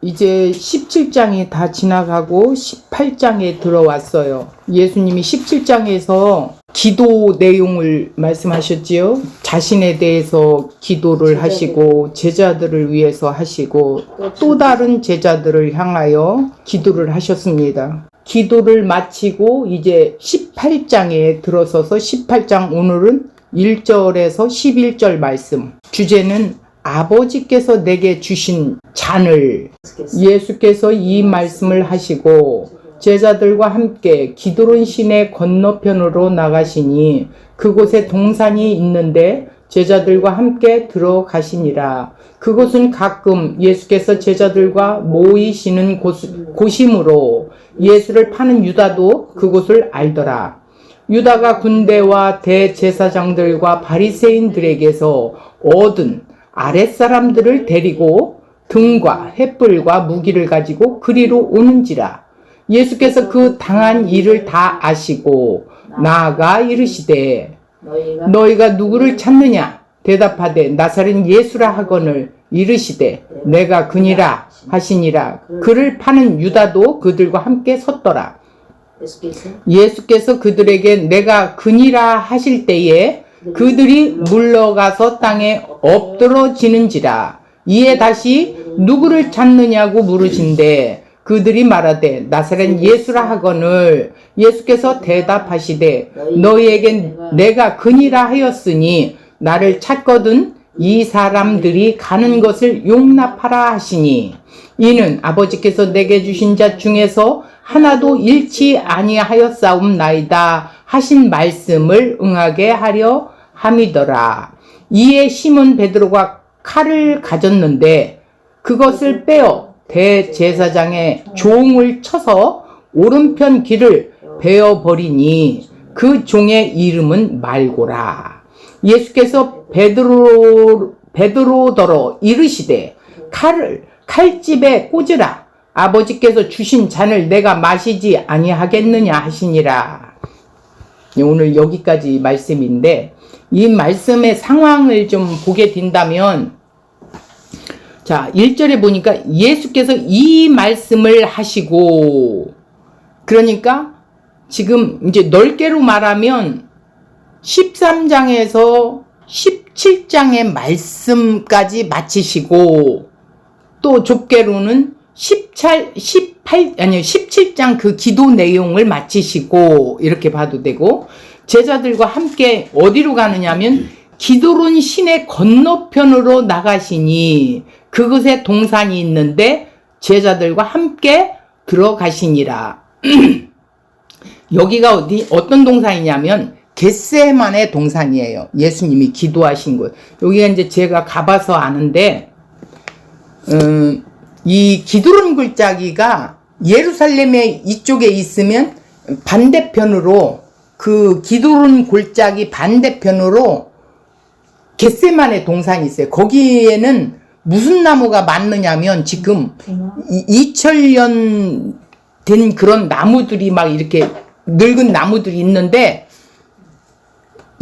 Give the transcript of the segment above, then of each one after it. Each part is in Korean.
이제 17장이 다 지나가고 18장에 들어왔어요. 예수님이 17장에서 기도 내용을 말씀하셨지요. 자신에 대해서 기도를 하시고 제자들을 위해서 하시고 또 다른 제자들을 향하여 기도를 하셨습니다. 기도를 마치고 이제 18장에 들어서서 18장 오늘은 1절에서 11절 말씀. 주제는 아버지께서 내게 주신 잔을, 예수께서 이 말씀을 하시고 제자들과 함께 기드론 시내 건너편으로 나가시니 그곳에 동산이 있는데 제자들과 함께 들어가시니라. 그곳은 가끔 예수께서 제자들과 모이시는 곳이므로 예수를 파는 유다도 그곳을 알더라. 유다가 군대와 대제사장들과 바리새인들에게서 얻은 아랫사람들을 데리고 등과 횃불과 무기를 가지고 그리로 오는지라. 예수께서 그 당한 일을 다 아시고 나아가 이르시되 너희가 누구를 찾느냐? 대답하되 나사렛 예수라 하거늘 이르시되 내가 그니라 하시니라. 그를 파는 유다도 그들과 함께 섰더라. 예수께서 그들에게 내가 그니라 하실 때에 그들이 물러가서 땅에 엎드러지는지라. 이에 다시 누구를 찾느냐고 물으신대 그들이 말하되 나사렛 예수라 하거늘 예수께서 대답하시되 너희에게 내가 그니라 하였으니 나를 찾거든 이 사람들이 가는 것을 용납하라 하시니 이는 아버지께서 내게 주신 자 중에서 하나도 잃지 아니하였사옵나이다 하신 말씀을 응하게 하려 함이더라. 이에 시몬 베드로가 칼을 가졌는데 그것을 빼어 대제사장의 종을 쳐서 오른편 귀를 베어버리니 그 종의 이름은 말고라. 예수께서 베드로더러 이르시되 칼을 칼집에 꽂으라. 아버지께서 주신 잔을 내가 마시지 아니하겠느냐 하시니라. 오늘 여기까지 말씀인데 이 말씀의 상황을 좀 보게 된다면 자 1절에 보니까 예수께서 이 말씀을 하시고 그러니까 지금 이제 넓게로 말하면 13장에서 17장의 말씀까지 마치시고 또 좁게로는 17장 그 기도 내용을 마치시고 이렇게 봐도 되고 제자들과 함께 어디로 가느냐면 기드론 시내 건너편으로 나가시니 그곳에 동산이 있는데 제자들과 함께 들어가시니라. 여기가 어떤 동산이냐면 겟세마네 동산이에요. 예수님이 기도하신 곳. 여기가 이제 제가 가봐서 아는데 이 기드론 골짜기가 예루살렘의 이쪽에 있으면 반대편으로 그 기드론 골짜기 반대편으로 겟세마네 동산이 있어요. 거기에는 무슨 나무가 많느냐면 지금 2000년 된 그런 나무들이 막 이렇게 늙은 나무들이 있는데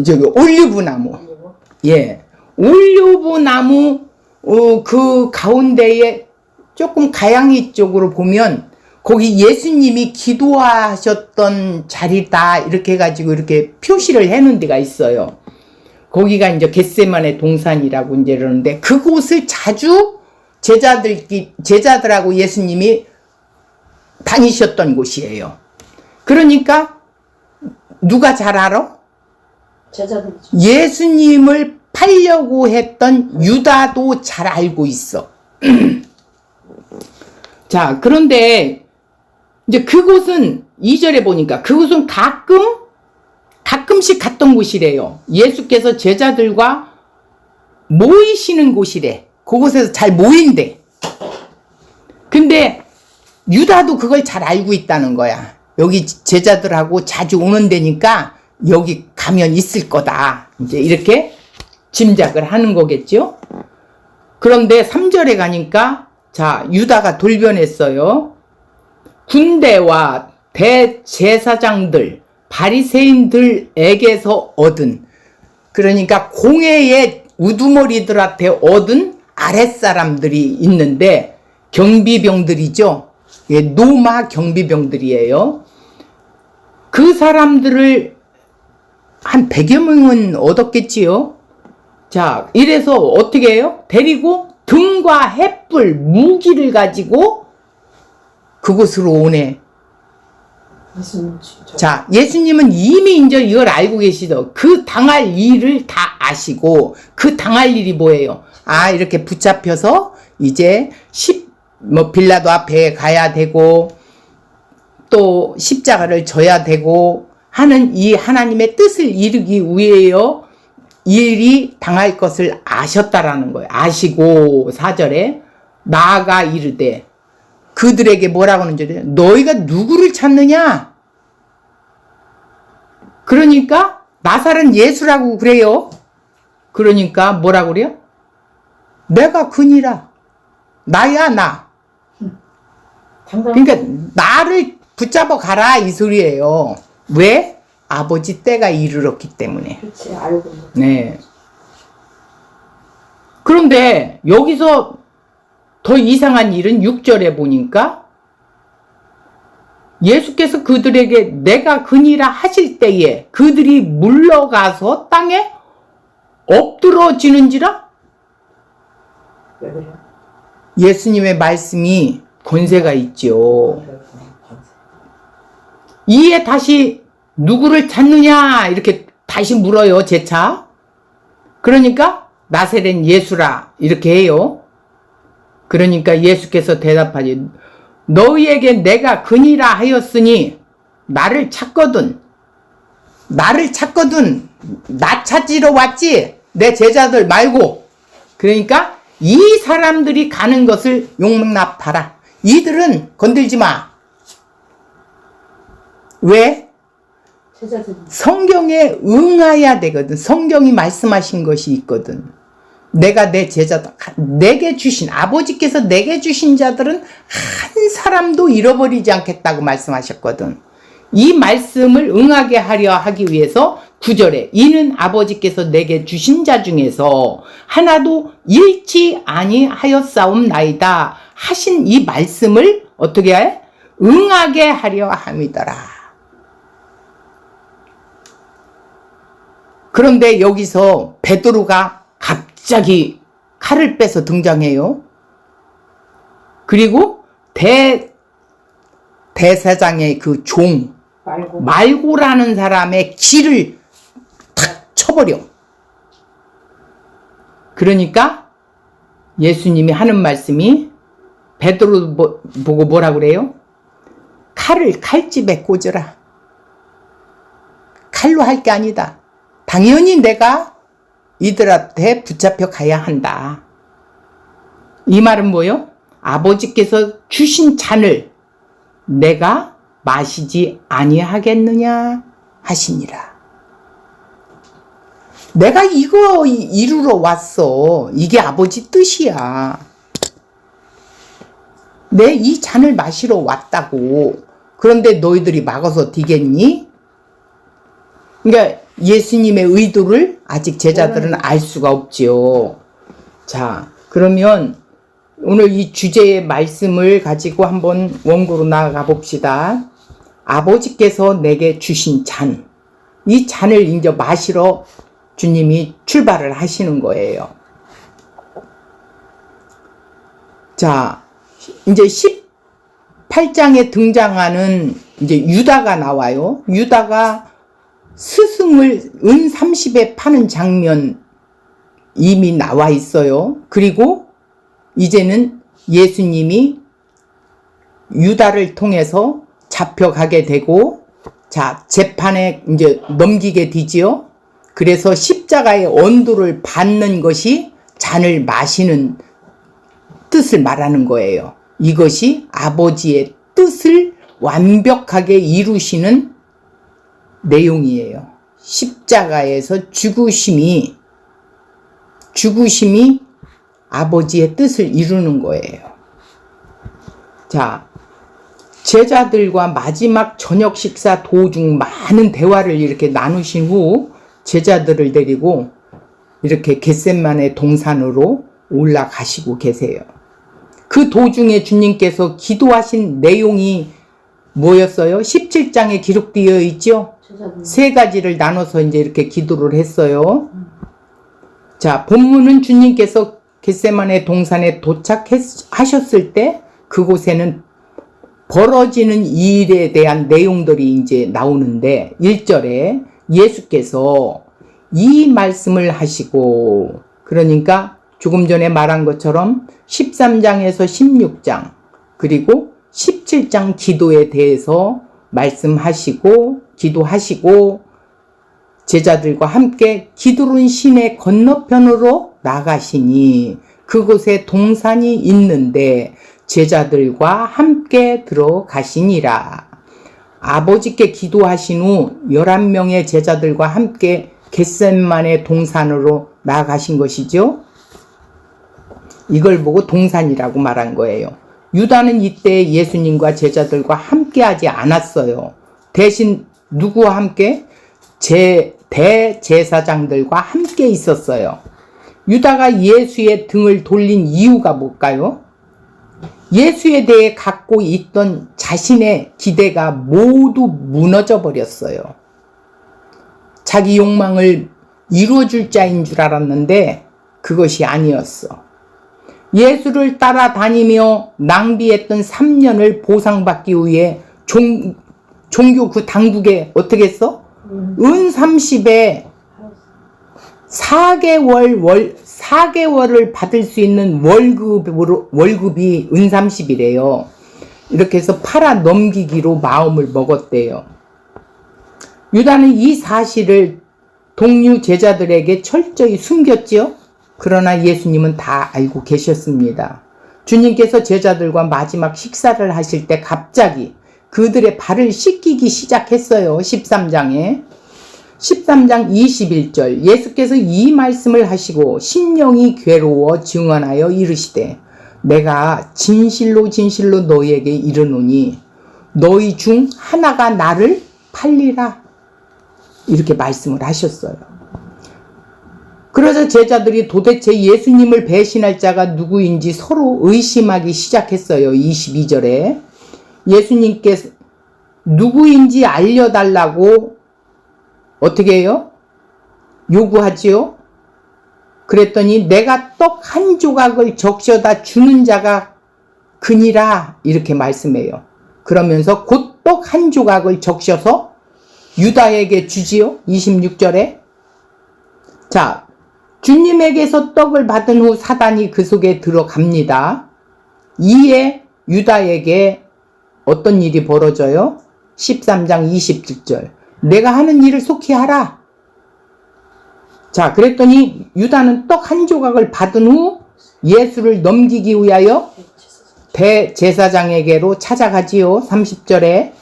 저기 올리브 나무. 예. 올리브 나무 그 가운데에 조금 가양이 쪽으로 보면 거기 예수님이 기도하셨던 자리다 이렇게 해가지고 이렇게 표시를 해놓은 데가 있어요. 거기가 이제 겟세마네 동산이라고 이제 그러는데 그곳을 자주 제자들하고 예수님이 다니셨던 곳이에요. 그러니까 누가 잘 알아? 제자들이죠. 예수님을 팔려고 했던 유다도 잘 알고 있어. 자, 그런데 이제 그곳은 2절에 보니까 그곳은 가끔씩 갔던 곳이래요. 예수께서 제자들과 모이시는 곳이래. 그곳에서 잘 모인대. 근데 유다도 그걸 잘 알고 있다는 거야. 여기 제자들하고 자주 오는 데니까 여기 가면 있을 거다. 이제 이렇게 짐작을 하는 거겠죠. 그런데 3절에 가니까 자, 유다가 돌변했어요. 군대와 대제사장들, 바리새인들에게서 얻은, 그러니까 공회의 우두머리들한테 얻은 아랫사람들이 있는데 경비병들이죠. 예, 노마 경비병들이에요. 그 사람들을 한 100여 명은 얻었겠지요. 자, 이래서 어떻게 해요? 데리고 등과 횃불, 무기를 가지고 그곳으로 오네. 예수님 진짜. 자, 예수님은 이미 이제 이걸 알고 계시죠. 그 당할 일을 다 아시고, 그 당할 일이 뭐예요? 아, 이렇게 붙잡혀서 이제 빌라도 앞에 가야 되고, 또 십자가를 져야 되고 하는 이 하나님의 뜻을 이루기 위해요. 일이 당할 것을 아셨다라는 거예요. 아시고 4절에 나아가 이르되 그들에게 뭐라고 하는 줄이에요? 너희가 누구를 찾느냐? 그러니까 나사렛 예수라고 그래요. 그러니까 뭐라고 그래요? 내가 그니라. 나야 나. 그러니까 나를 붙잡아 가라 이 소리예요. 왜? 아버지 때가 이르렀기 때문에. 그렇지, 알고. 네. 그런데 여기서 더 이상한 일은 6절에 보니까 예수께서 그들에게 내가 그니라 하실 때에 그들이 물러가서 땅에 엎드러지는지라? 왜 그래요? 예수님의 말씀이 권세가 있죠. 이에 다시 누구를 찾느냐 이렇게 다시 물어요. 재차. 그러니까 나사렛 예수라 이렇게 해요. 그러니까 예수께서 대답하지 너희에게 내가 그니라 하였으니 나를 찾거든 나 찾으러 왔지 내 제자들 말고. 그러니까 이 사람들이 가는 것을 용납하라. 이들은 건들지 마. 왜? 성경에 응해야 되거든. 성경이 말씀하신 것이 있거든. 내가 내 제자다. 내게 주신 아버지께서 내게 주신 자들은 한 사람도 잃어버리지 않겠다고 말씀하셨거든. 이 말씀을 응하게 하려 하기 위해서 9절에 이는 아버지께서 내게 주신 자 중에서 하나도 잃지 아니하였사옵나이다 하신 이 말씀을 어떻게 해? 응하게 하려 함이더라. 그런데 여기서 베드로가 갑자기 칼을 빼서 등장해요. 그리고 대사장의 그 종 말고라는 사람의 기를 탁 쳐버려. 그러니까 예수님이 하는 말씀이 베드로 보고 뭐라 그래요? 칼을 칼집에 꽂으라. 칼로 할 게 아니다. 당연히 내가 이들한테 붙잡혀 가야 한다. 이 말은 뭐요? 아버지께서 주신 잔을 내가 마시지 아니하겠느냐 하시니라. 내가 이거 이루러 왔어. 이게 아버지 뜻이야. 내 이 잔을 마시러 왔다고. 그런데 너희들이 막아서 뒤겠니? 그러니까 예수님의 의도를 아직 제자들은 알 수가 없지요. 자, 그러면 오늘 이 주제의 말씀을 가지고 한번 원고로 나아가 봅시다. 아버지께서 내게 주신 잔, 이 잔을 이제 마시러 주님이 출발을 하시는 거예요. 자, 이제 18장에 등장하는 이제 유다가 나와요. 유다가 스승을 은 30에 파는 장면 이미 나와 있어요. 그리고 이제는 예수님이 유다를 통해서 잡혀가게 되고, 자, 재판에 이제 넘기게 되지요. 그래서 십자가의 언도를 받는 것이 잔을 마시는 뜻을 말하는 거예요. 이것이 아버지의 뜻을 완벽하게 이루시는 내용이에요. 십자가에서 죽으심이 아버지의 뜻을 이루는 거예요. 자, 제자들과 마지막 저녁 식사 도중 많은 대화를 이렇게 나누신 후 제자들을 데리고 이렇게 겟셋마네 동산으로 올라가시고 계세요. 그 도중에 주님께서 기도하신 내용이 뭐였어요? 17장에 기록되어 있죠? 세 가지를 나눠서 이제 이렇게 기도를 했어요. 자, 본문은 주님께서 겟세마네 동산에 도착하셨을 때 그곳에는 벌어지는 일에 대한 내용들이 이제 나오는데 1절에 예수께서 이 말씀을 하시고, 그러니까 조금 전에 말한 것처럼 13장에서 16장 그리고 17장 기도에 대해서 말씀하시고 기도하시고 제자들과 함께 기드론 시내 건너편으로 나가시니 그곳에 동산이 있는데 제자들과 함께 들어가시니라. 아버지께 기도하신 후 11명의 제자들과 함께 겟세마네 동산으로 나가신 것이죠. 이걸 보고 동산이라고 말한 거예요. 유다는 이때 예수님과 제자들과 함께 하지 않았어요. 대신 누구와 함께? 대제사장들과 함께 있었어요. 유다가 예수의 등을 돌린 이유가 뭘까요? 예수에 대해 갖고 있던 자신의 기대가 모두 무너져 버렸어요. 자기 욕망을 이루어줄 자인 줄 알았는데 그것이 아니었어. 예수를 따라다니며 낭비했던 3년을 보상받기 위해 종교 그 당국에 어떻게 했어? 은 30에 4개월을 받을 수 있는 월급이 은 30이래요. 이렇게 해서 팔아 넘기기로 마음을 먹었대요. 유다는 이 사실을 동료 제자들에게 철저히 숨겼지요. 그러나 예수님은 다 알고 계셨습니다. 주님께서 제자들과 마지막 식사를 하실 때 갑자기 그들의 발을 씻기기 시작했어요. 13장에. 13장 21절 예수께서 이 말씀을 하시고 심령이 괴로워 증언하여 이르시되 내가 진실로 진실로 너희에게 이르노니 너희 중 하나가 나를 팔리라. 이렇게 말씀을 하셨어요. 그러자 제자들이 도대체 예수님을 배신할 자가 누구인지 서로 의심하기 시작했어요. 22절에 예수님께서 누구인지 알려달라고 어떻게 해요? 요구하지요? 그랬더니 내가 떡 한 조각을 적셔다 주는 자가 그니라 이렇게 말씀해요. 그러면서 곧 떡 한 조각을 적셔서 유다에게 주지요. 26절에 자, 주님에게서 떡을 받은 후 사단이 그 속에 들어갑니다. 이에 유다에게 어떤 일이 벌어져요? 13장 27절 내가 하는 일을 속히 하라. 자, 그랬더니 유다는 떡 한 조각을 받은 후 예수를 넘기기 위하여 대제사장에게로 찾아가지요. 30절에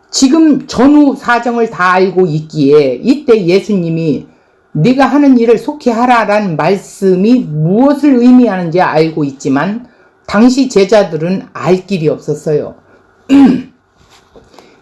지금 전후 사정을 다 알고 있기에 이때 예수님이 네가 하는 일을 속히 하라라는 말씀이 무엇을 의미하는지 알고 있지만 당시 제자들은 알 길이 없었어요.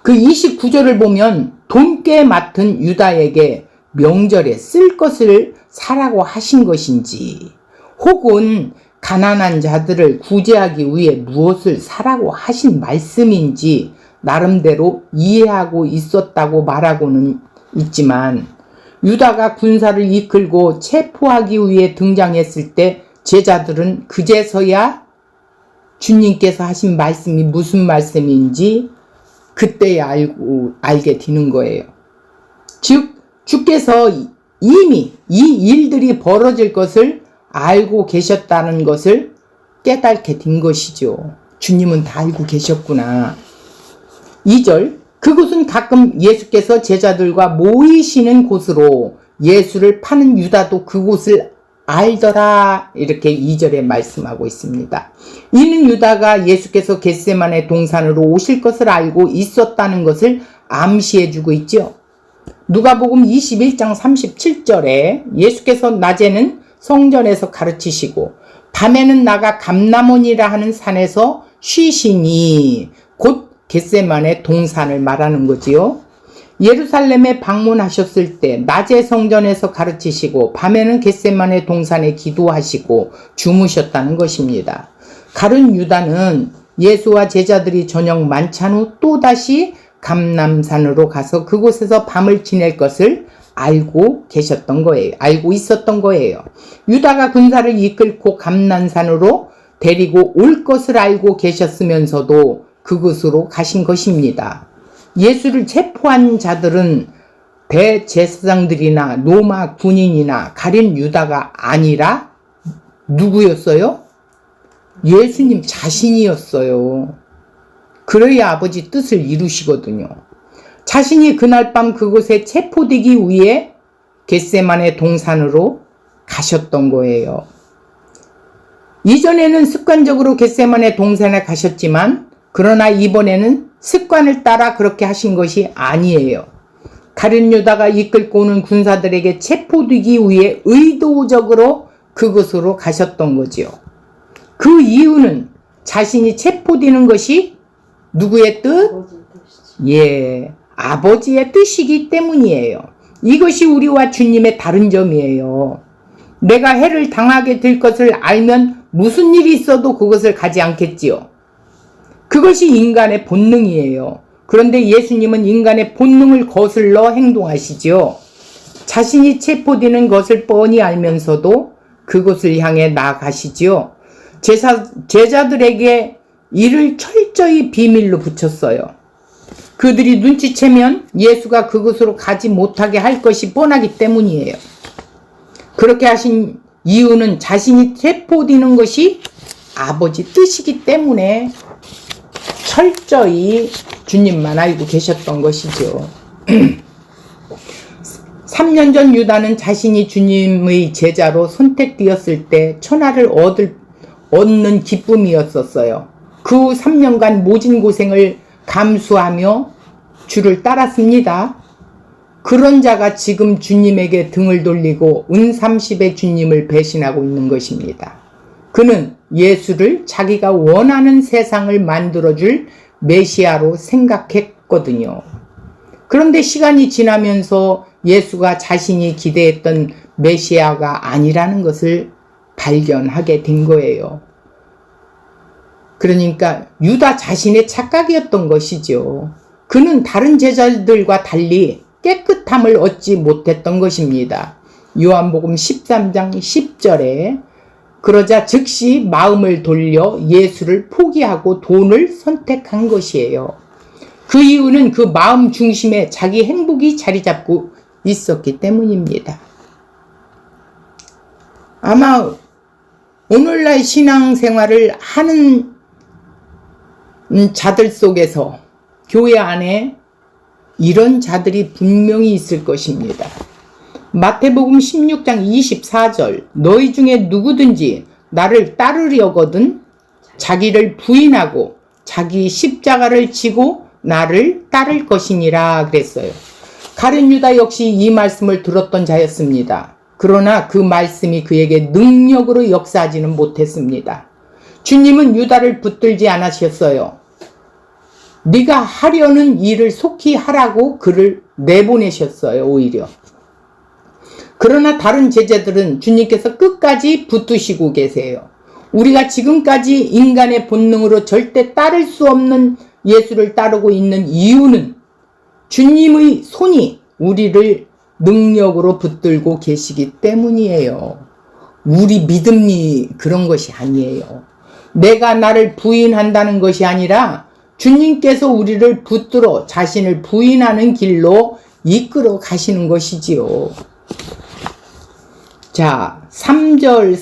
그 29절을 보면 돈깨 맡은 유다에게 명절에 쓸 것을 사라고 하신 것인지 혹은 가난한 자들을 구제하기 위해 무엇을 사라고 하신 말씀인지 나름대로 이해하고 있었다고 말하고는 있지만 유다가 군사를 이끌고 체포하기 위해 등장했을 때 제자들은 그제서야 주님께서 하신 말씀이 무슨 말씀인지 그때야 알게 되는 거예요. 즉 주께서 이미 이 일들이 벌어질 것을 알고 계셨다는 것을 깨닫게 된 것이죠. 주님은 다 알고 계셨구나. 2절 그곳은 가끔 예수께서 제자들과 모이시는 곳으로 예수를 파는 유다도 그곳을 알더라. 이렇게 2절에 말씀하고 있습니다. 이는 유다가 예수께서 겟세마네 동산으로 오실 것을 알고 있었다는 것을 암시해주고 있죠. 누가복음 21장 37절에 예수께서 낮에는 성전에서 가르치시고 밤에는 나가 감람원이라 하는 산에서 쉬시니 곧 겟세마네 동산을 말하는 거지요. 예루살렘에 방문하셨을 때 낮에 성전에서 가르치시고 밤에는 겟세마네 동산에 기도하시고 주무셨다는 것입니다. 가룟 유다는 예수와 제자들이 저녁 만찬 후 또다시 감람산으로 가서 그곳에서 밤을 지낼 것을 알고 있었던 거예요. 유다가 군사를 이끌고 감람산으로 데리고 올 것을 알고 계셨으면서도 그곳으로 가신 것입니다. 예수를 체포한 자들은 대제사장들이나 로마 군인이나 가룟 유다가 아니라 누구였어요? 예수님 자신이었어요. 그래야 아버지 뜻을 이루시거든요. 자신이 그날 밤 그곳에 체포되기 위해 겟세마네 동산으로 가셨던 거예요. 이전에는 습관적으로 겟세마네 동산에 가셨지만 그러나 이번에는 습관을 따라 그렇게 하신 것이 아니에요. 가룟 유다가 이끌고 오는 군사들에게 체포되기 위해 의도적으로 그곳으로 가셨던 거지요. 그 이유는 자신이 체포되는 것이 누구의 뜻? 예, 아버지의 뜻이기 때문이에요. 이것이 우리와 주님의 다른 점이에요. 내가 해를 당하게 될 것을 알면 무슨 일이 있어도 그것을 가지 않겠지요. 그것이 인간의 본능이에요. 그런데 예수님은 인간의 본능을 거슬러 행동하시지요. 자신이 체포되는 것을 뻔히 알면서도 그곳을 향해 나아가시지요. 제자들에게 이를 철저히 비밀로 붙였어요. 그들이 눈치채면 예수가 그곳으로 가지 못하게 할 것이 뻔하기 때문이에요. 그렇게 하신 이유는 자신이 체포되는 것이 아버지 뜻이기 때문에 철저히 주님만 알고 계셨던 것이죠. 3년 전 유다는 자신이 주님의 제자로 선택되었을 때 천하를 얻는 기쁨이었었어요. 그 후 3년간 모진 고생을 감수하며 주를 따랐습니다. 그런 자가 지금 주님에게 등을 돌리고 은30의 주님을 배신하고 있는 것입니다. 그는 예수를 자기가 원하는 세상을 만들어줄 메시아로 생각했거든요. 그런데 시간이 지나면서 예수가 자신이 기대했던 메시아가 아니라는 것을 발견하게 된 거예요. 그러니까 유다 자신의 착각이었던 것이죠. 그는 다른 제자들과 달리 깨끗함을 얻지 못했던 것입니다. 요한복음 13장 10절에 그러자 즉시 마음을 돌려 예수를 포기하고 돈을 선택한 것이에요. 그 이유는 그 마음 중심에 자기 행복이 자리 잡고 있었기 때문입니다. 아마 오늘날 신앙생활을 하는 자들 속에서 교회 안에 이런 자들이 분명히 있을 것입니다. 마태복음 16장 24절 너희 중에 누구든지 나를 따르려거든 자기를 부인하고 자기 십자가를 지고 나를 따를 것이니라 그랬어요. 가룟 유다 역시 이 말씀을 들었던 자였습니다. 그러나 그 말씀이 그에게 능력으로 역사하지는 못했습니다. 주님은 유다를 붙들지 않으셨어요. 네가 하려는 일을 속히 하라고 그를 내보내셨어요. 오히려. 그러나 다른 제자들은 주님께서 끝까지 붙드시고 계세요. 우리가 지금까지 인간의 본능으로 절대 따를 수 없는 예수를 따르고 있는 이유는 주님의 손이 우리를 능력으로 붙들고 계시기 때문이에요. 우리 믿음이 그런 것이 아니에요. 내가 나를 부인한다는 것이 아니라 주님께서 우리를 붙들어 자신을 부인하는 길로 이끌어 가시는 것이지요. 자, 3절,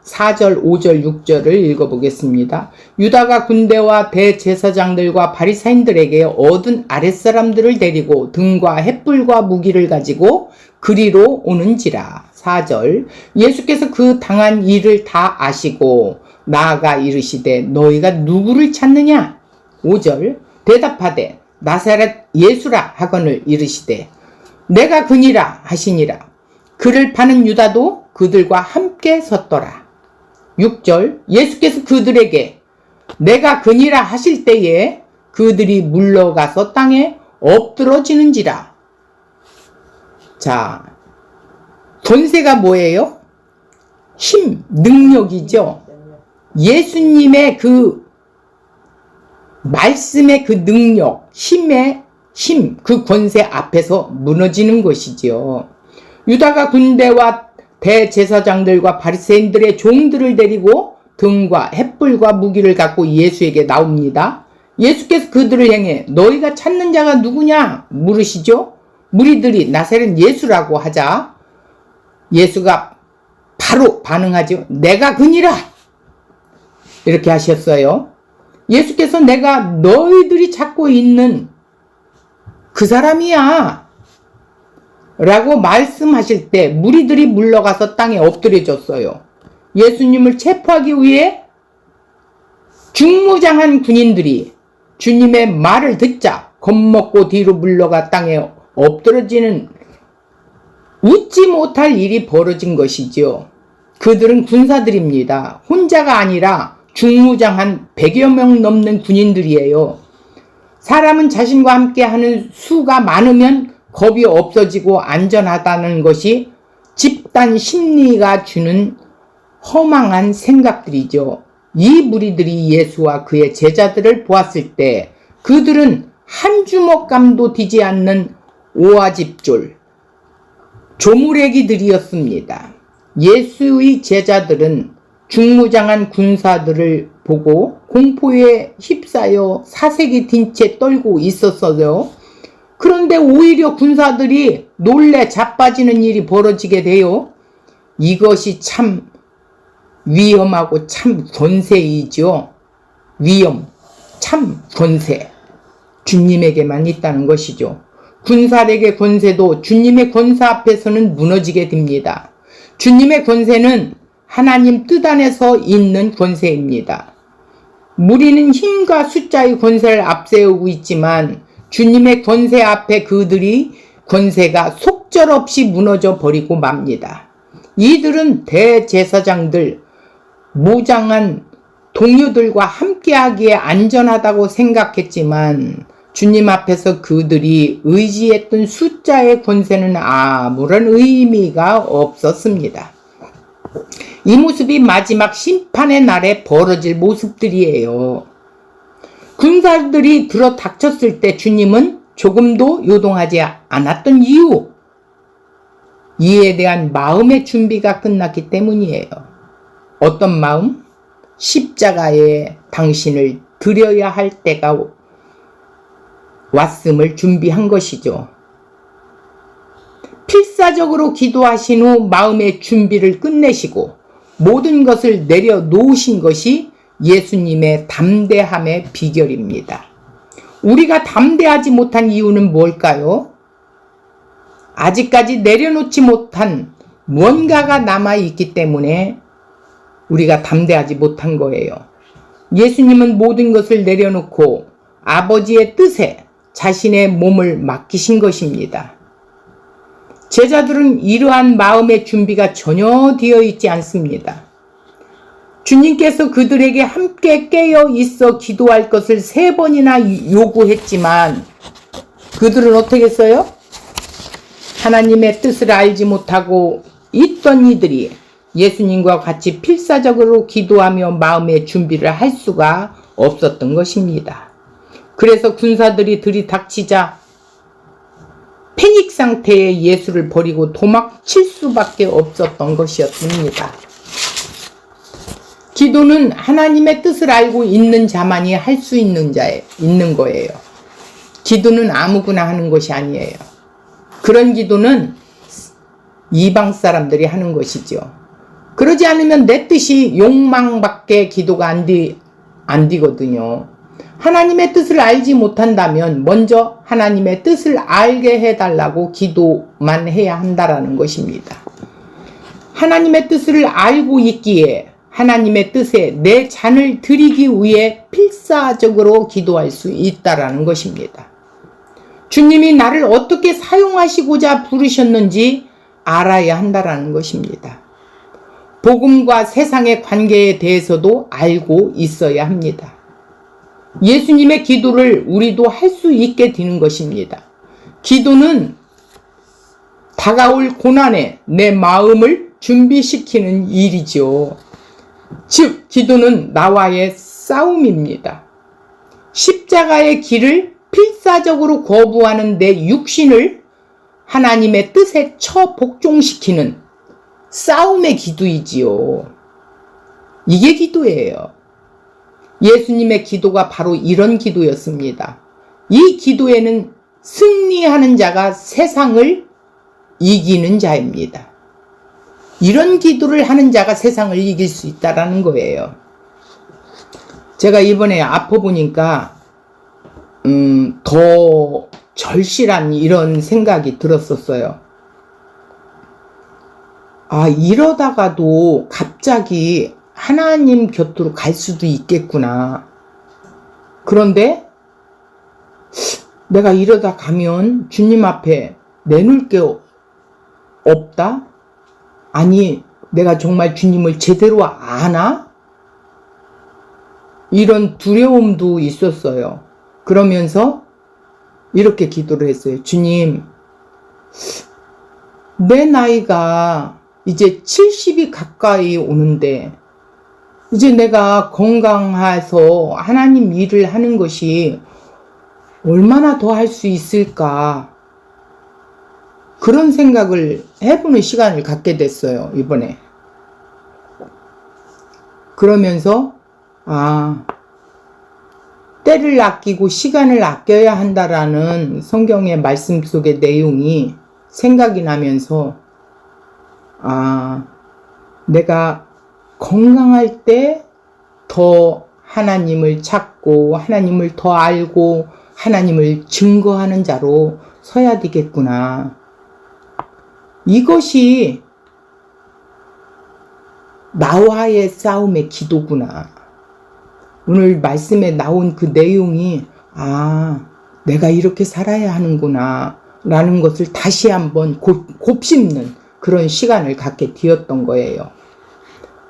4절, 5절, 6절을 읽어보겠습니다. 유다가 군대와 대제사장들과 바리사인들에게 얻은 아랫사람들을 데리고 등과 횃불과 무기를 가지고 그리로 오는지라. 4절, 예수께서 그 당한 일을 다 아시고 나아가 이르시되 너희가 누구를 찾느냐? 5절, 대답하되 나사렛 예수라 하거늘 이르시되 내가 그니라 하시니라. 그를 파는 유다도 그들과 함께 섰더라. 6절, 예수께서 그들에게 내가 그니라 하실 때에 그들이 물러가서 땅에 엎드러지는지라. 자, 권세가 뭐예요? 힘, 능력이죠. 예수님의 그 말씀의 그 능력, 그 권세 앞에서 무너지는 것이지요. 유다가 군대와 대제사장들과 바리새인들의 종들을 데리고 등과 횃불과 무기를 갖고 예수에게 나옵니다. 예수께서 그들을 향해 너희가 찾는 자가 누구냐 물으시죠. 무리들이 나사렛 예수라고 하자 예수가 바로 반응하죠. 내가 그니라 이렇게 하셨어요. 예수께서 내가 너희들이 찾고 있는 그 사람이야 라고 말씀하실 때 무리들이 물러가서 땅에 엎드려졌어요. 예수님을 체포하기 위해 중무장한 군인들이 주님의 말을 듣자 겁먹고 뒤로 물러가 땅에 엎드러지는 웃지 못할 일이 벌어진 것이지요. 그들은 군사들입니다. 혼자가 아니라 중무장한 100여 명 넘는 군인들이에요. 사람은 자신과 함께 하는 수가 많으면 겁이 없어지고 안전하다는 것이 집단 심리가 주는 허망한 생각들이죠. 이 무리들이 예수와 그의 제자들을 보았을 때 그들은 한 주먹감도 되지 않는 오아집졸, 조무래기들이었습니다. 예수의 제자들은 중무장한 군사들을 보고 공포에 휩싸여 사색이 딘 채 떨고 있었어요. 그런데 오히려 군사들이 놀래 자빠지는 일이 벌어지게 돼요. 이것이 참 위험하고 참 권세이죠. 위험, 참 권세. 주님에게만 있다는 것이죠. 군사력의 권세도 주님의 권세 앞에서는 무너지게 됩니다. 주님의 권세는 하나님 뜻 안에서 있는 권세입니다. 무리는 힘과 숫자의 권세를 앞세우고 있지만 주님의 권세 앞에 그들이 권세가 속절없이 무너져 버리고 맙니다. 이들은 대제사장들, 무장한 동료들과 함께하기에 안전하다고 생각했지만 주님 앞에서 그들이 의지했던 숫자의 권세는 아무런 의미가 없었습니다. 이 모습이 마지막 심판의 날에 벌어질 모습들이에요. 군사들이 들어 닥쳤을 때 주님은 조금도 요동하지 않았던 이유, 이에 대한 마음의 준비가 끝났기 때문이에요. 어떤 마음? 십자가에 당신을 드려야 할 때가 왔음을 준비한 것이죠. 필사적으로 기도하신 후 마음의 준비를 끝내시고 모든 것을 내려놓으신 것이 예수님의 담대함의 비결입니다. 우리가 담대하지 못한 이유는 뭘까요? 아직까지 내려놓지 못한 무언가가 남아있기 때문에 우리가 담대하지 못한 거예요. 예수님은 모든 것을 내려놓고 아버지의 뜻에 자신의 몸을 맡기신 것입니다. 제자들은 이러한 마음의 준비가 전혀 되어 있지 않습니다. 주님께서 그들에게 함께 깨어 있어 기도할 것을 3번이나 요구했지만 그들은 어떻게 했어요? 하나님의 뜻을 알지 못하고 있던 이들이 예수님과 같이 필사적으로 기도하며 마음의 준비를 할 수가 없었던 것입니다. 그래서 군사들이 들이닥치자 패닉 상태의 예수를 버리고 도망칠 수밖에 없었던 것이었습니다. 기도는 하나님의 뜻을 알고 있는 자만이 할 수 있는 거예요. 기도는 아무거나 하는 것이 아니에요. 그런 기도는 이방 사람들이 하는 것이죠. 그러지 않으면 내 뜻이 욕망밖에 기도가 안 되거든요. 하나님의 뜻을 알지 못한다면 먼저 하나님의 뜻을 알게 해달라고 기도만 해야 한다라는 것입니다. 하나님의 뜻을 알고 있기에 하나님의 뜻에 내 잔을 드리기 위해 필사적으로 기도할 수 있다라는 것입니다. 주님이 나를 어떻게 사용하시고자 부르셨는지 알아야 한다라는 것입니다. 복음과 세상의 관계에 대해서도 알고 있어야 합니다. 예수님의 기도를 우리도 할 수 있게 되는 것입니다. 기도는 다가올 고난에 내 마음을 준비시키는 일이죠. 즉 기도는 나와의 싸움입니다. 십자가의 길을 필사적으로 거부하는 내 육신을 하나님의 뜻에 처 복종시키는 싸움의 기도이지요. 이게 기도예요. 예수님의 기도가 바로 이런 기도였습니다. 이 기도에는 승리하는 자가 세상을 이기는 자입니다. 이런 기도를 하는 자가 세상을 이길 수 있다라는 거예요. 제가 이번에 아파보니까 더 절실한 이런 생각이 들었었어요. 아, 이러다가도 갑자기 하나님 곁으로 갈 수도 있겠구나. 그런데 내가 이러다 가면 주님 앞에 내놓을 게 없다? 아니, 내가 정말 주님을 제대로 아나? 이런 두려움도 있었어요. 그러면서 이렇게 기도를 했어요. 주님, 내 나이가 이제 70이 가까이 오는데 이제 내가 건강해서 하나님 일을 하는 것이 얼마나 더 할 수 있을까? 그런 생각을 해보는 시간을 갖게 됐어요, 이번에. 그러면서 때를 아끼고 시간을 아껴야 한다라는 성경의 말씀 속의 내용이 생각이 나면서 내가 건강할 때 더 하나님을 찾고 하나님을 더 알고 하나님을 증거하는 자로 서야 되겠구나. 이것이 나와의 싸움의 기도구나. 오늘 말씀에 나온 그 내용이 내가 이렇게 살아야 하는구나 라는 것을 다시 한번 곱씹는 그런 시간을 갖게 되었던 거예요.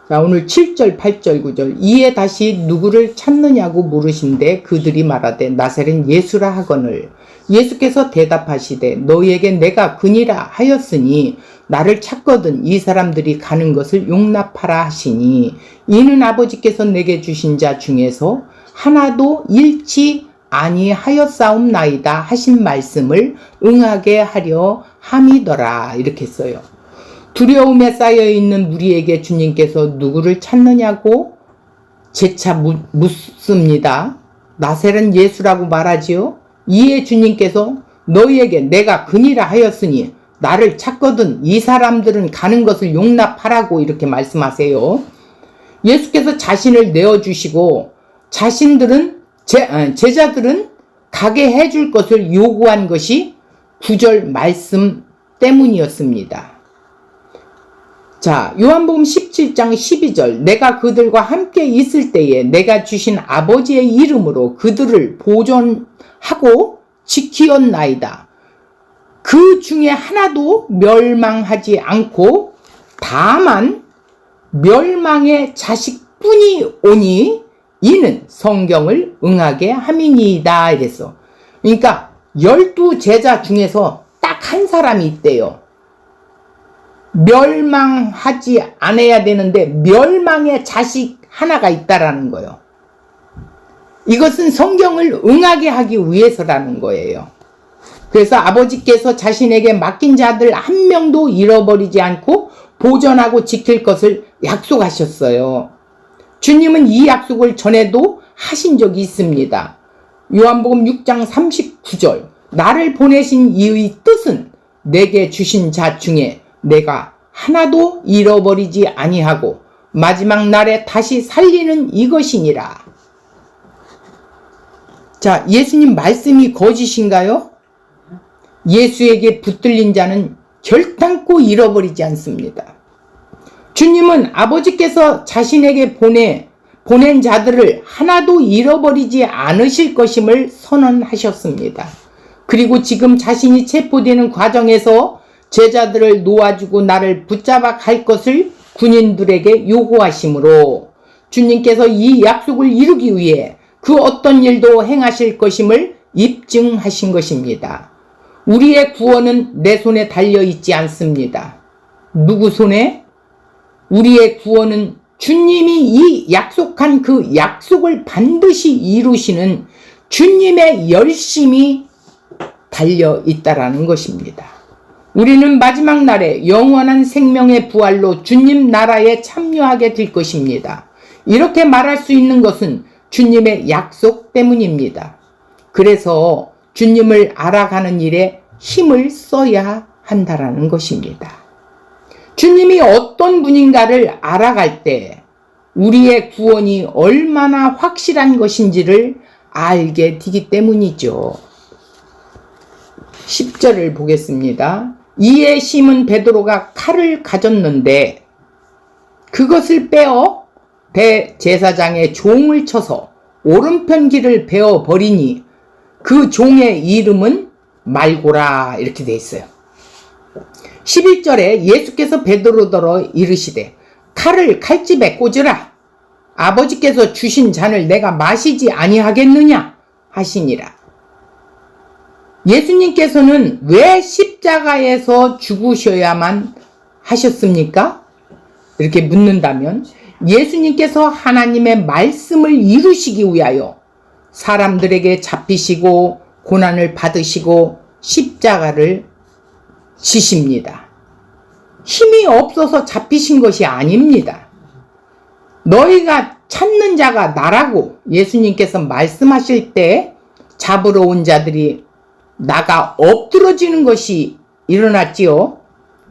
자, 오늘 7절, 8절, 9절. 이에 다시 누구를 찾느냐고 물으신데 그들이 말하되 나사렛 예수라 하거늘 예수께서 대답하시되 너희에게 내가 그니라 하였으니 나를 찾거든 이 사람들이 가는 것을 용납하라 하시니 이는 아버지께서 내게 주신 자 중에서 하나도 잃지 아니하였사옵나이다 하신 말씀을 응하게 하려 함이더라. 이렇게 써요. 두려움에 쌓여있는 우리에게 주님께서 누구를 찾느냐고 재차 묻습니다. 나사렛 예수라고 말하지요. 이에 주님께서 너희에게 내가 그니라 하였으니 나를 찾거든 이 사람들은 가는 것을 용납하라고 이렇게 말씀하세요. 예수께서 자신을 내어주시고 제자들은 가게 해줄 것을 요구한 것이 9절 말씀 때문이었습니다. 자, 요한복음 17장 12절 내가 그들과 함께 있을 때에 내가 주신 아버지의 이름으로 그들을 보존하고 지키었나이다. 그 중에 하나도 멸망하지 않고 다만 멸망의 자식뿐이 오니 이는 성경을 응하게 함이니이다 이랬어. 그러니까 12제자 중에서 딱 한 사람이 있대요. 멸망하지 않아야 되는데 멸망의 자식 하나가 있다라는 거예요. 이것은 성경을 응하게 하기 위해서라는 거예요. 그래서 아버지께서 자신에게 맡긴 자들 한 명도 잃어버리지 않고 보존하고 지킬 것을 약속하셨어요. 주님은 이 약속을 전에도 하신 적이 있습니다. 요한복음 6장 39절 나를 보내신 이의 뜻은 내게 주신 자 중에 내가 하나도 잃어버리지 아니하고 마지막 날에 다시 살리는 이것이니라. 자, 예수님 말씀이 거짓인가요? 예수에게 붙들린 자는 결단코 잃어버리지 않습니다. 주님은 아버지께서 자신에게 보낸 자들을 하나도 잃어버리지 않으실 것임을 선언하셨습니다. 그리고 지금 자신이 체포되는 과정에서 제자들을 놓아주고 나를 붙잡아 갈 것을 군인들에게 요구하시므로 주님께서 이 약속을 이루기 위해 그 어떤 일도 행하실 것임을 입증하신 것입니다. 우리의 구원은 내 손에 달려있지 않습니다. 누구 손에? 우리의 구원은 주님이 이 약속한 그 약속을 반드시 이루시는 주님의 열심이 달려 있다라는 것입니다. 우리는 마지막 날에 영원한 생명의 부활로 주님 나라에 참여하게 될 것입니다. 이렇게 말할 수 있는 것은 주님의 약속 때문입니다. 그래서 주님을 알아가는 일에 힘을 써야 한다라는 것입니다. 주님이 어떤 분인가를 알아갈 때 우리의 구원이 얼마나 확실한 것인지를 알게 되기 때문이죠. 10절을 보겠습니다. 이에 시몬 베드로가 칼을 가졌는데 그것을 빼어 대제사장의 종을 쳐서 오른편 귀를 베어 버리니 그 종의 이름은 말고라 이렇게 돼 있어요. 11절에 예수께서 베드로더러 이르시되 칼을 칼집에 꽂으라. 아버지께서 주신 잔을 내가 마시지 아니하겠느냐 하시니라. 예수님께서는 왜 십자가에서 죽으셔야만 하셨습니까? 이렇게 묻는다면 예수님께서 하나님의 말씀을 이루시기 위하여 사람들에게 잡히시고 고난을 받으시고 십자가를 지십니다. 힘이 없어서 잡히신 것이 아닙니다. 너희가 찾는 자가 나라고 예수님께서 말씀하실 때 잡으러 온 자들이 나가 엎드러지는 것이 일어났지요.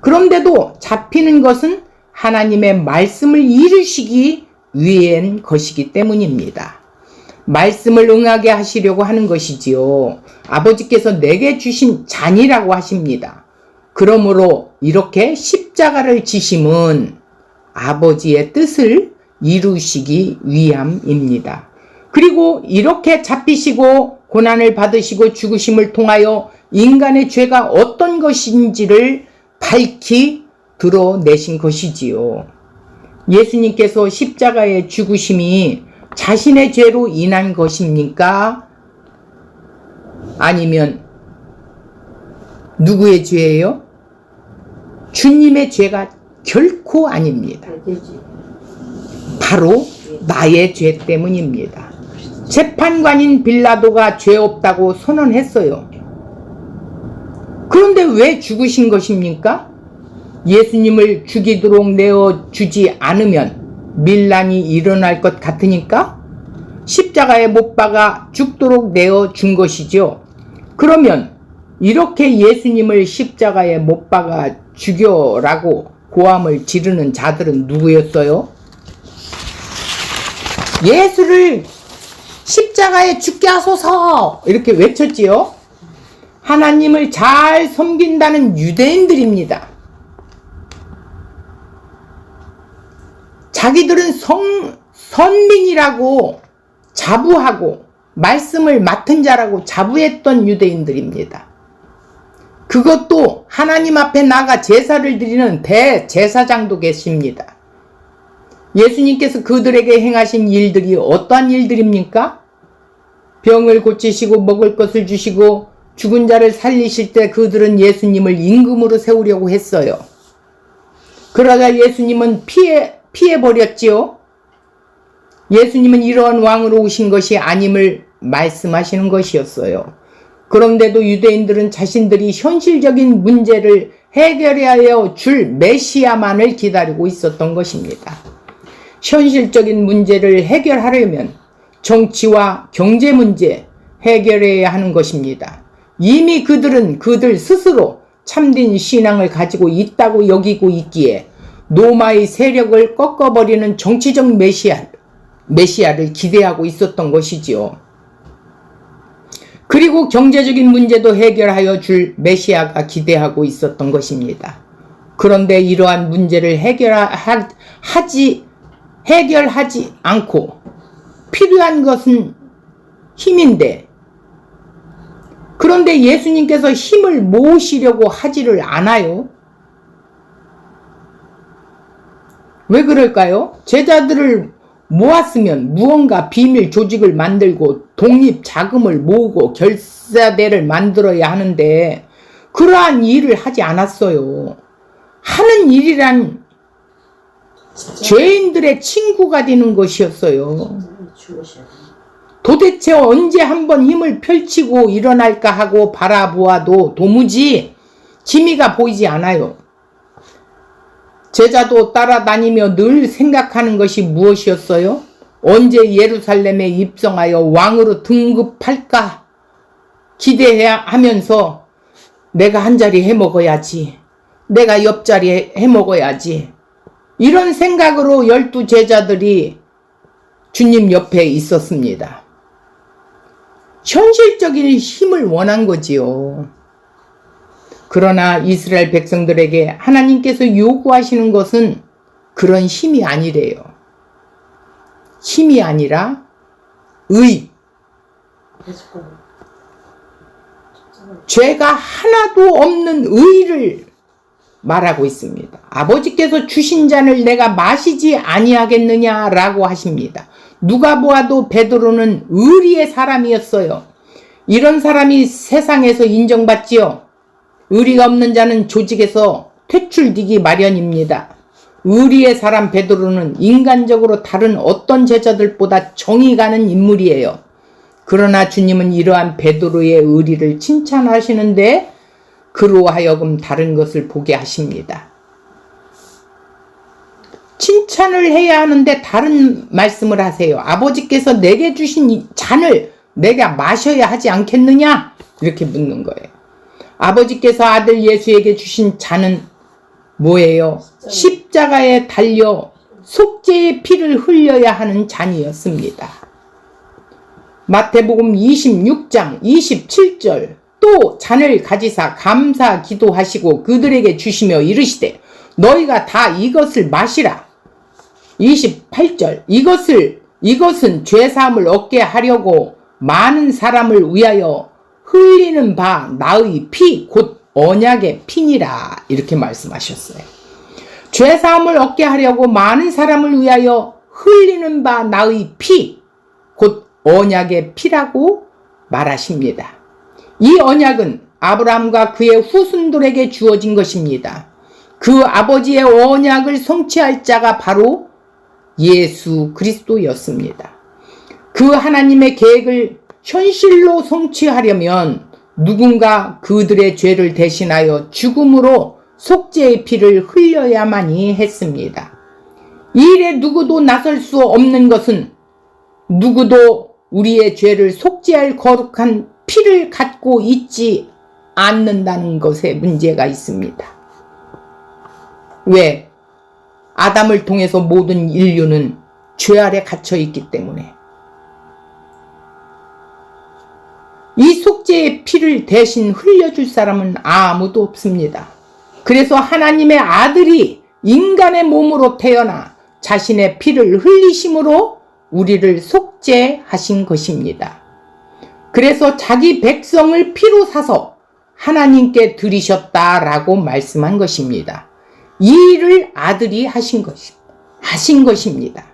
그런데도 잡히는 것은 하나님의 말씀을 이루시기 위한 것이기 때문입니다. 말씀을 응하게 하시려고 하는 것이지요. 아버지께서 내게 주신 잔이라고 하십니다. 그러므로 이렇게 십자가를 지심은 아버지의 뜻을 이루시기 위함입니다. 그리고 이렇게 잡히시고 고난을 받으시고 죽으심을 통하여 인간의 죄가 어떤 것인지를 밝히 드러내신 것이지요. 예수님께서 십자가의 죽으심이 자신의 죄로 인한 것입니까? 아니면 누구의 죄예요? 주님의 죄가 결코 아닙니다. 바로 나의 죄 때문입니다. 재판관인 빌라도가 죄 없다고 선언했어요. 그런데 왜 죽으신 것입니까? 예수님을 죽이도록 내어주지 않으면 밀란이 일어날 것 같으니까 십자가에 못 박아 죽도록 내어준 것이죠. 그러면 이렇게 예수님을 십자가에 못 박아 죽여라고 고함을 지르는 자들은 누구였어요? 예수를 십자가에 죽게 하소서 이렇게 외쳤지요. 하나님을 잘 섬긴다는 유대인들입니다. 자기들은 선민이라고 자부하고 말씀을 맡은 자라고 자부했던 유대인들입니다. 그것도 하나님 앞에 나가 제사를 드리는 대제사장도 계십니다. 예수님께서 그들에게 행하신 일들이 어떠한 일들입니까? 병을 고치시고 먹을 것을 주시고 죽은 자를 살리실 때 그들은 예수님을 임금으로 세우려고 했어요. 그러자 예수님은 피해버렸지요. 예수님은 이러한 왕으로 오신 것이 아님을 말씀하시는 것이었어요. 그런데도 유대인들은 자신들이 현실적인 문제를 해결하여 줄 메시아만을 기다리고 있었던 것입니다. 현실적인 문제를 해결하려면 정치와 경제 문제 해결해야 하는 것입니다. 이미 그들은 그들 스스로 참된 신앙을 가지고 있다고 여기고 있기에 로마의 세력을 꺾어버리는 정치적 메시아를 기대하고 있었던 것이지요. 그리고 경제적인 문제도 해결하여 줄 메시아가 기대하고 있었던 것입니다. 그런데 이러한 문제를 해결하지 않고 필요한 것은 힘인데, 그런데 예수님께서 힘을 모으시려고 하지를 않아요. 왜 그럴까요? 제자들을 모았으면 무언가 비밀 조직을 만들고 독립 자금을 모으고 결사대를 만들어야 하는데 그러한 일을 하지 않았어요. 하는 일이란 죄인들의 친구가 되는 것이었어요. 죽으셔야 돼. 도대체 언제 한번 힘을 펼치고 일어날까 하고 바라보아도 도무지 기미가 보이지 않아요. 제자도 따라다니며 늘 생각하는 것이 무엇이었어요? 언제 예루살렘에 입성하여 왕으로 등급할까 기대해야 하면서 내가 한자리 해먹어야지, 내가 옆자리 해먹어야지, 이런 생각으로 12 제자들이 주님 옆에 있었습니다. 현실적인 힘을 원한 거지요. 그러나 이스라엘 백성들에게 하나님께서 요구하시는 것은 그런 힘이 아니래요. 힘이 아니라 의. 죄가 하나도 없는 의를 말하고 있습니다. 아버지께서 주신 잔을 내가 마시지 아니하겠느냐라고 하십니다. 누가 보아도 베드로는 의리의 사람이었어요. 이런 사람이 세상에서 인정받지요. 의리가 없는 자는 조직에서 퇴출되기 마련입니다. 의리의 사람 베드로는 인간적으로 다른 어떤 제자들보다 정이 가는 인물이에요. 그러나 주님은 이러한 베드로의 의리를 칭찬하시는데 그로 하여금 다른 것을 보게 하십니다. 칭찬을 해야 하는데 다른 말씀을 하세요. 아버지께서 내게 주신 이 잔을 내가 마셔야 하지 않겠느냐? 이렇게 묻는 거예요. 아버지께서 아들 예수에게 주신 잔은 뭐예요? 십자가에 달려 속죄의 피를 흘려야 하는 잔이었습니다. 마태복음 26장 27절 또 잔을 가지사 감사 기도하시고 그들에게 주시며 이르시되 너희가 다 이것을 마시라. 28절 이것은 죄사함을 얻게 하려고 많은 사람을 위하여 흘리는 바 나의 피 곧 언약의 피니라 이렇게 말씀하셨어요. 죄사함을 얻게 하려고 많은 사람을 위하여 흘리는 바 나의 피 곧 언약의 피라고 말하십니다. 이 언약은 아브라함과 그의 후손들에게 주어진 것입니다. 그 아버지의 언약을 성취할 자가 바로 예수 그리스도였습니다. 그 하나님의 계획을 현실로 성취하려면 누군가 그들의 죄를 대신하여 죽음으로 속죄의 피를 흘려야만이 했습니다. 이 일에 누구도 나설 수 없는 것은 누구도 우리의 죄를 속죄할 거룩한 피를 갖고 있지 않는다는 것에 문제가 있습니다. 왜? 아담을 통해서 모든 인류는 죄 아래 갇혀 있기 때문에. 이 속죄의 피를 대신 흘려줄 사람은 아무도 없습니다. 그래서 하나님의 아들이 인간의 몸으로 태어나 자신의 피를 흘리심으로 우리를 속죄하신 것입니다. 그래서 자기 백성을 피로 사서 하나님께 드리셨다라고 말씀한 것입니다. 이 일을 아들이 하신 것입니다.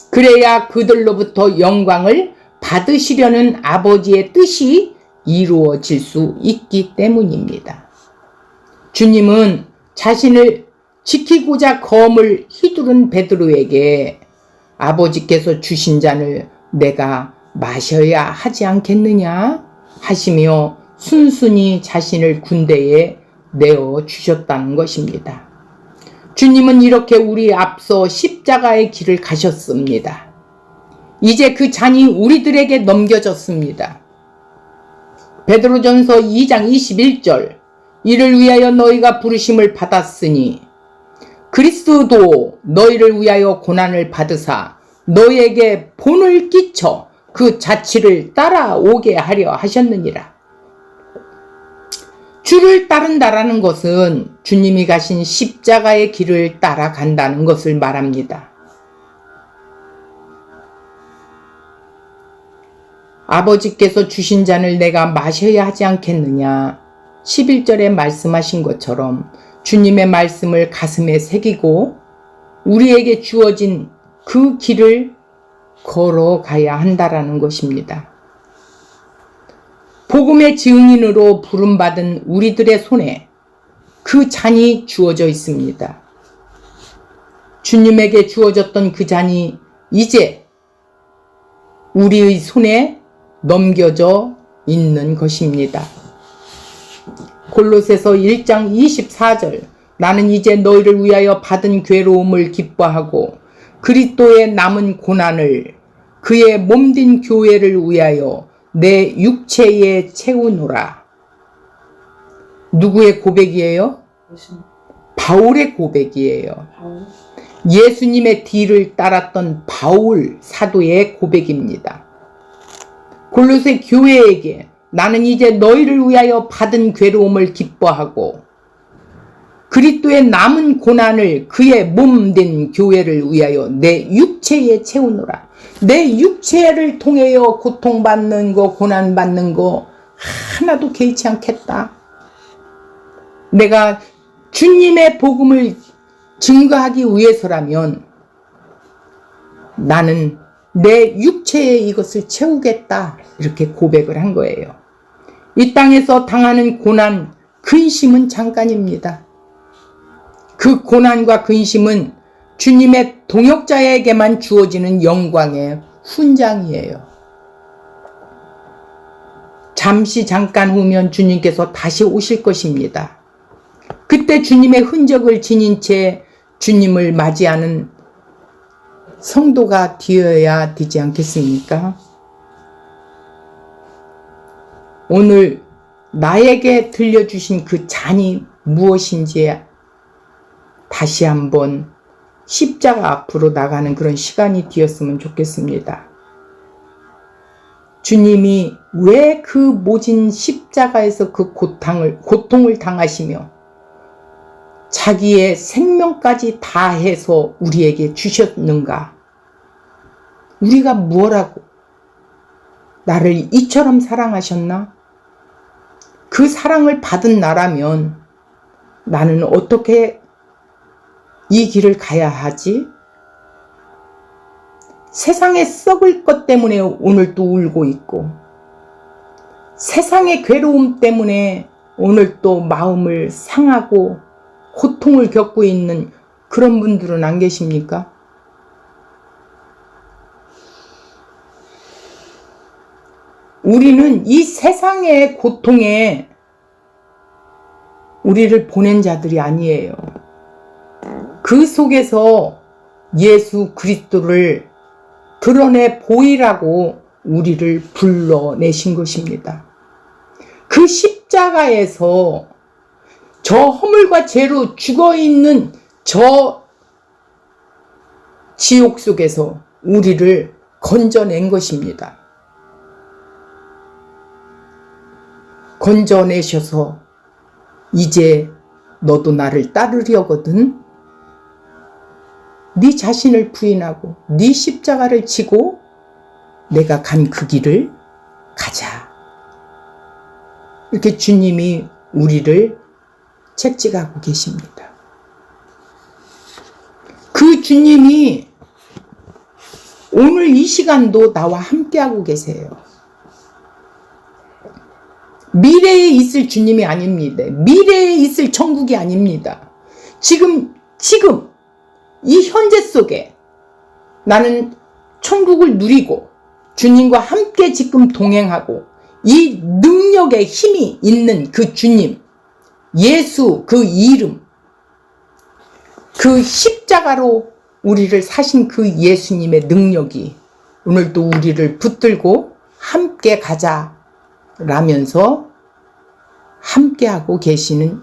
그래야 그들로부터 영광을 받으시려는 아버지의 뜻이 이루어질 수 있기 때문입니다. 주님은 자신을 지키고자 검을 휘두른 베드로에게 아버지께서 주신 잔을 내가 마셔야 하지 않겠느냐 하시며 순순히 자신을 군대에 내어 주셨다는 것입니다. 주님은 이렇게 우리 앞서 십자가의 길을 가셨습니다. 이제 그 잔이 우리들에게 넘겨졌습니다. 베드로전서 2장 21절 이를 위하여 너희가 부르심을 받았으니 그리스도도 너희를 위하여 고난을 받으사 너희에게 본을 끼쳐 그 자취를 따라오게 하려 하셨느니라. 주를 따른다라는 것은 주님이 가신 십자가의 길을 따라간다는 것을 말합니다. 아버지께서 주신 잔을 내가 마셔야 하지 않겠느냐 11절에 말씀하신 것처럼 주님의 말씀을 가슴에 새기고 우리에게 주어진 그 길을 걸어가야 한다라는 것입니다. 복음의 증인으로 부름받은 우리들의 손에 그 잔이 주어져 있습니다. 주님에게 주어졌던 그 잔이 이제 우리의 손에 넘겨져 있는 것입니다. 골로새서 1장 24절 나는 이제 너희를 위하여 받은 괴로움을 기뻐하고 그리스도의 남은 고난을 그의 몸된 교회를 위하여 내 육체에 채우노라. 누구의 고백이에요? 바울의 고백이에요. 예수님의 뒤를 따랐던 바울 사도의 고백입니다. 골로새 교회에게 나는 이제 너희를 위하여 받은 괴로움을 기뻐하고 그리스도의 남은 고난을 그의 몸된 교회를 위하여 내 육체에 채우노라. 내 육체를 통하여 고통받는 거, 고난받는 거 하나도 개의치 않겠다. 내가 주님의 복음을 증거하기 위해서라면 나는 내 육체에 이것을 채우겠다. 이렇게 고백을 한 거예요. 이 땅에서 당하는 고난, 근심은 잠깐입니다. 그 고난과 근심은 주님의 동역자에게만 주어지는 영광의 훈장이에요. 잠시 잠깐 후면 주님께서 다시 오실 것입니다. 그때 주님의 흔적을 지닌 채 주님을 맞이하는 성도가 되어야 되지 않겠습니까? 오늘 나에게 들려주신 그 잔이 무엇인지 다시 한번 십자가 앞으로 나가는 그런 시간이 되었으면 좋겠습니다. 주님이 왜 그 모진 십자가에서 그 고통을 당하시며 자기의 생명까지 다해서 우리에게 주셨는가? 우리가 무엇하고 나를 이처럼 사랑하셨나? 그 사랑을 받은 나라면 나는 어떻게 이 길을 가야 하지? 세상에 썩을 것 때문에 오늘 또 울고 있고 세상의 괴로움 때문에 오늘 또 마음을 상하고 고통을 겪고 있는 그런 분들은 안 계십니까? 우리는 이 세상의 고통에 우리를 보낸 자들이 아니에요. 그 속에서 예수 그리스도를 드러내 보이라고 우리를 불러내신 것입니다. 그 십자가에서 저 허물과 죄로 죽어있는 저 지옥 속에서 우리를 건져낸 것입니다. 건져내셔서 이제 너도 나를 따르려거든 네 자신을 부인하고 네 십자가를 지고 내가 간 그 길을 가자. 이렇게 주님이 우리를 채찍하고 계십니다. 그 주님이 오늘 이 시간도 나와 함께하고 계세요. 미래에 있을 주님이 아닙니다. 미래에 있을 천국이 아닙니다. 지금 이 현재 속에 나는 천국을 누리고 주님과 함께 지금 동행하고 이 능력의 힘이 있는 그 주님, 예수 그 이름, 그 십자가로 우리를 사신 그 예수님의 능력이 오늘도 우리를 붙들고 함께 가자라면서 함께하고 계시는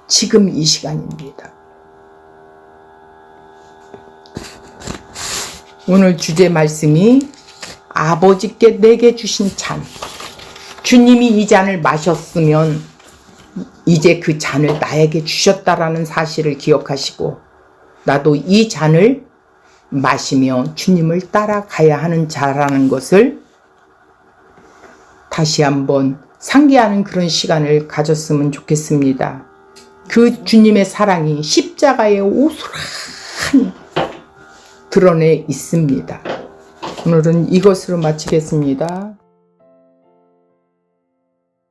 지금 이 시간입니다. 오늘 주제 말씀이 아버지께 내게 주신 잔. 주님이 이 잔을 마셨으면 이제 그 잔을 나에게 주셨다라는 사실을 기억하시고 나도 이 잔을 마시며 주님을 따라가야 하는 자라는 것을 다시 한번 상기하는 그런 시간을 가졌으면 좋겠습니다. 그 주님의 사랑이 십자가에 오소라니 드러내 있습니다. 오늘은 이것으로 마치겠습니다.